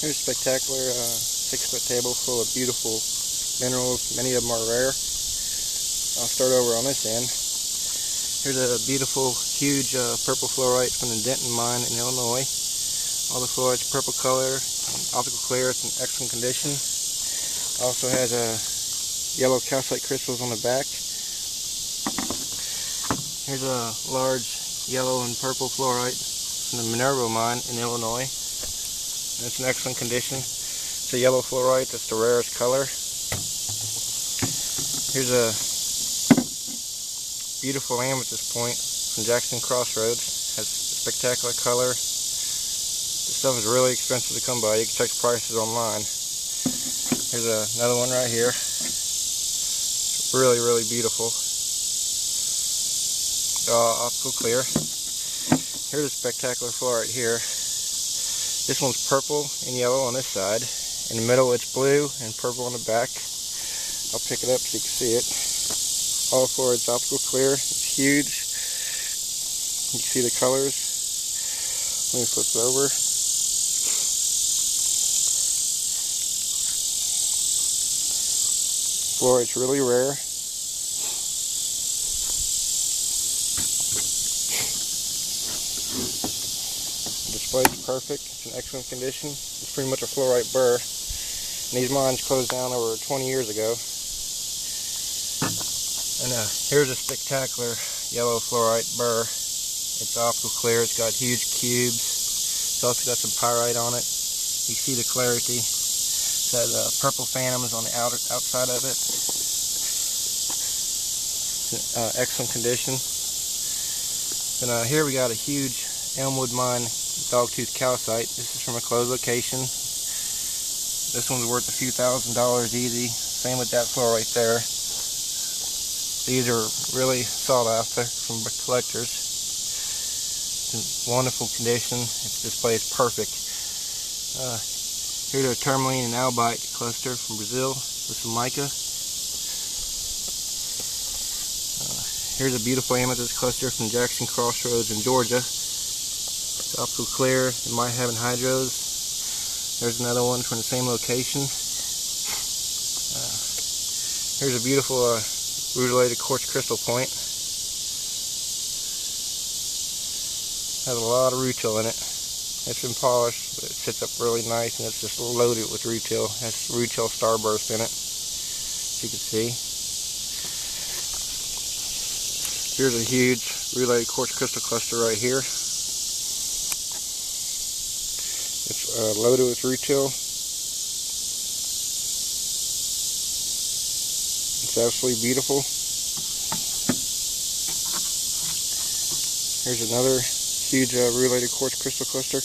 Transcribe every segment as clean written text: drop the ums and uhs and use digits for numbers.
Here's a spectacular 6-foot table full of beautiful minerals. Many of them are rare. I'll start over on this end. Here's a beautiful, huge purple fluorite from the Denton mine in Illinois. All the fluorite's purple color, optical clear. It's in excellent condition. Also has yellow calcite crystals on the back. Here's a large yellow and purple fluorite from the Minerva mine in Illinois. It's in excellent condition. It's a yellow fluorite. That's the rarest color. Here's a beautiful amethyst point from Jackson Crossroads. Has spectacular color. This stuff is really expensive to come by. You can check the prices online. Here's another one right here. It's really, really beautiful. Optical clear. Here's a spectacular fluorite here. This one's purple and yellow on this side. In the middle it's blue and purple on the back. I'll pick it up so you can see it. All fluorite's optical clear. It's huge. You can see the colors. Let me flip it over. Fluorite's really rare. Display's perfect. It's in excellent condition. It's pretty much a fluorite burr. And these mines closed down over 20 years ago. And here's a spectacular yellow fluorite burr. It's optical clear. It's got huge cubes. It's also got some pyrite on it. You see the clarity. It has purple phantoms on the outside of it. It's in excellent condition. And here we got a huge Elmwood mine dogtooth calcite. This is from a closed location. This one's worth a few $1,000s easy. Same with that fluorite there. These are really sought after from collectors. It's in wonderful condition. Its display is perfect. Here's a tourmaline and albite cluster from Brazil with some mica. Here's a beautiful amethyst cluster from Jackson Crossroads in Georgia. It's optical clear. It might have anhydrous. There's another one from the same location. Here's a beautiful rutilated quartz crystal point. Has a lot of rutile in it. It's been polished, but it sits up really nice, and it's just loaded with rutile. It has rutile starburst in it, as you can see. Here's a huge rutilated quartz crystal cluster right here. It's loaded with rutile. It's absolutely beautiful. Here's another huge rutilated quartz crystal cluster.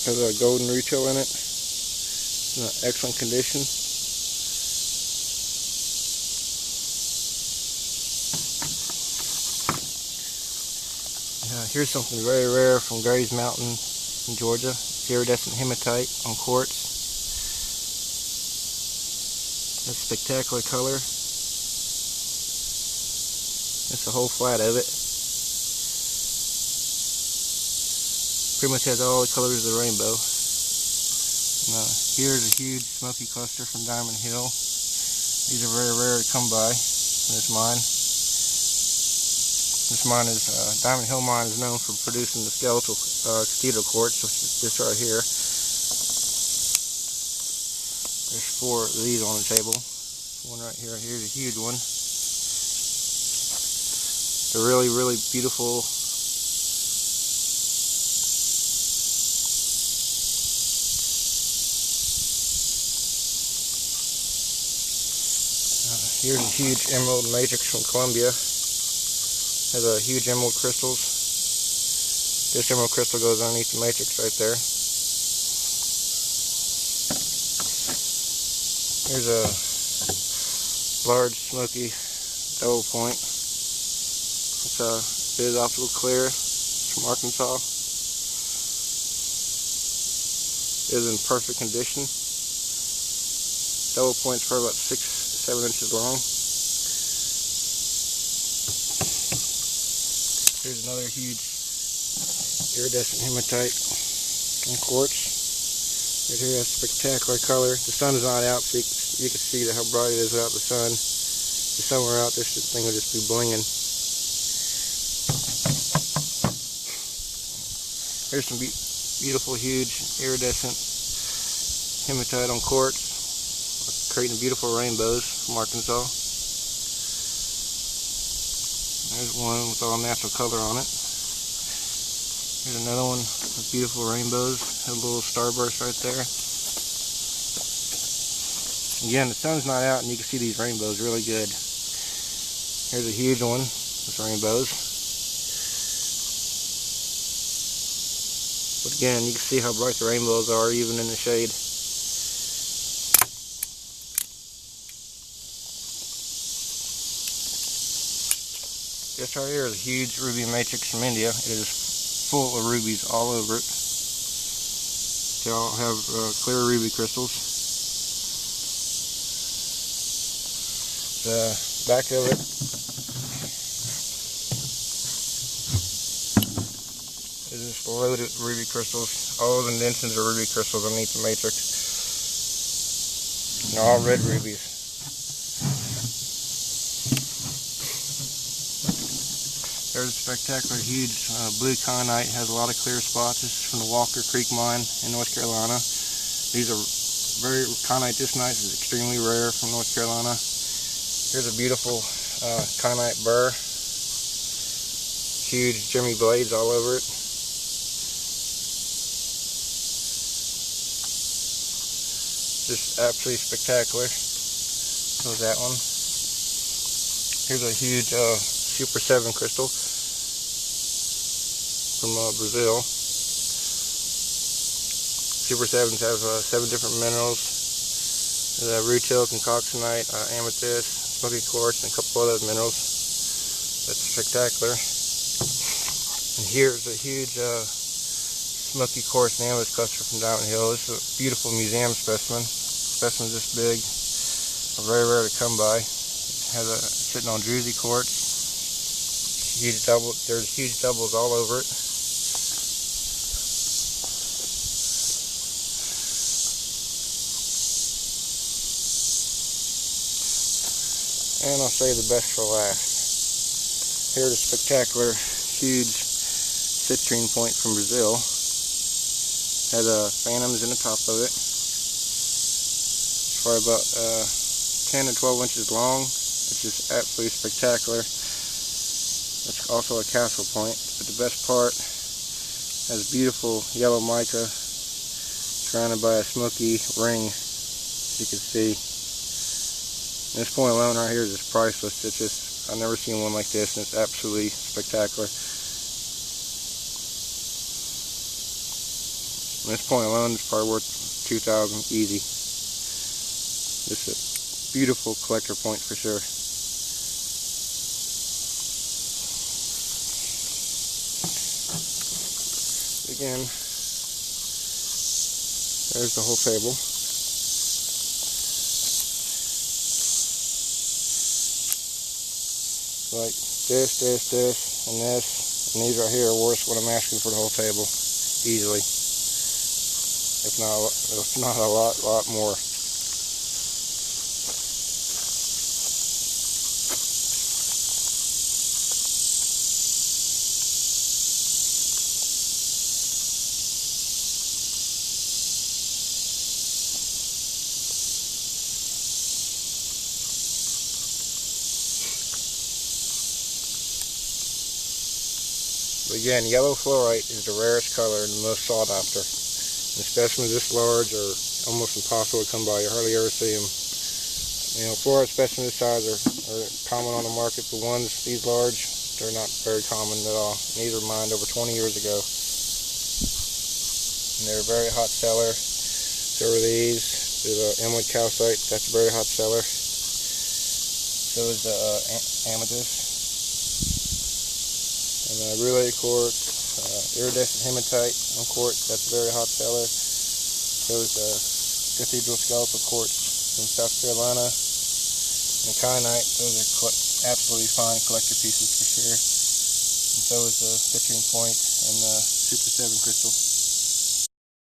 Has a golden rutile in it. It's in excellent condition. Here's something very rare from Grays Mountain in Georgia. It's iridescent hematite on quartz. That's spectacular color. That's the whole flat of it. Pretty much has all the colors of the rainbow. Here's a huge smoky cluster from Diamond Hill. These are very rare to come by in this mine. This mine is, Diamond Hill mine is known for producing the skeletal cathedral quartz, which is this right here. There's 4 of these on the table. One right here. Here's a huge one. They're really, really beautiful. Here's a huge emerald matrix from Colombia. Has a huge emerald crystals. This emerald crystal goes underneath the matrix right there. Here's a large smoky double point. It is optical clear. It's from Arkansas. It is in perfect condition. Double point's probably about 6-7 inches long. Here's another huge iridescent hematite and quartz. Right here, a spectacular color. The sun's not out, so you can see how bright it is without the sun. If the sun were out, this thing would just be blinging. Here's some beautiful, huge, iridescent hematite on quartz, creating beautiful rainbows from Arkansas. There's one with all natural color on it. Here's another one with beautiful rainbows. Has a little starburst right there. Again, the sun's not out and you can see these rainbows really good. Here's a huge one with rainbows. But again, you can see how bright the rainbows are even in the shade. This right here is a huge ruby matrix from India. It is full of rubies all over it. They all have clear ruby crystals. The back of it is just loaded with ruby crystals. All of the indentions are ruby crystals underneath the matrix. And they're all red rubies. There's a spectacular huge blue conite. Has a lot of clear spots. This is from the Walker Creek mine in North Carolina. These are conite tisnite is extremely rare from North Carolina. Here's a beautiful conite burr. Huge Jimmy blades all over it. Just absolutely spectacular. So is that one. Here's a huge Super 7 crystal from Brazil. Super 7s have 7 different minerals. Rutile, concoxanite, amethyst, smoky quartz, and a couple other minerals. That's spectacular. And here's a huge smoky quartz and amethyst cluster from Diamond Hill. This is a beautiful museum specimen. Specimens this big are very rare to come by. It has sitting on druzy quartz. There's huge doubles all over it. And I'll save the best for last. Here's a spectacular, huge citrine point from Brazil. Has phantoms in the top of it. It's probably about 10 to 12 inches long, which is absolutely spectacular. It's also a castle point, but the best part has beautiful yellow mica surrounded by a smoky ring, as you can see. And this point alone right here is just priceless. It's just, I've never seen one like this, and it's absolutely spectacular. And this point alone is probably worth $2,000 easy. This is a beautiful collector point for sure. Again, there's the whole table. Like this, and this, and these right here are worth what I'm asking for the whole table, easily. If not a lot more. But again, yellow fluorite is the rarest color and the most sought after. And specimens this large are almost impossible to come by. You hardly ever see them. You know, fluorite specimens this size are common on the market, but ones these large, they're not very common at all. And these were mined over 20 years ago. And they're a very hot seller. So are these. There's Emerald calcite, that's a very hot seller. So is the amethyst. And relay quartz, iridescent hematite on quartz, that's a very hot seller. So is cathedral skeletal quartz from South Carolina. And kyanite, those are absolutely fine collector pieces for sure. And so is the citrine point and the Super 7 crystal.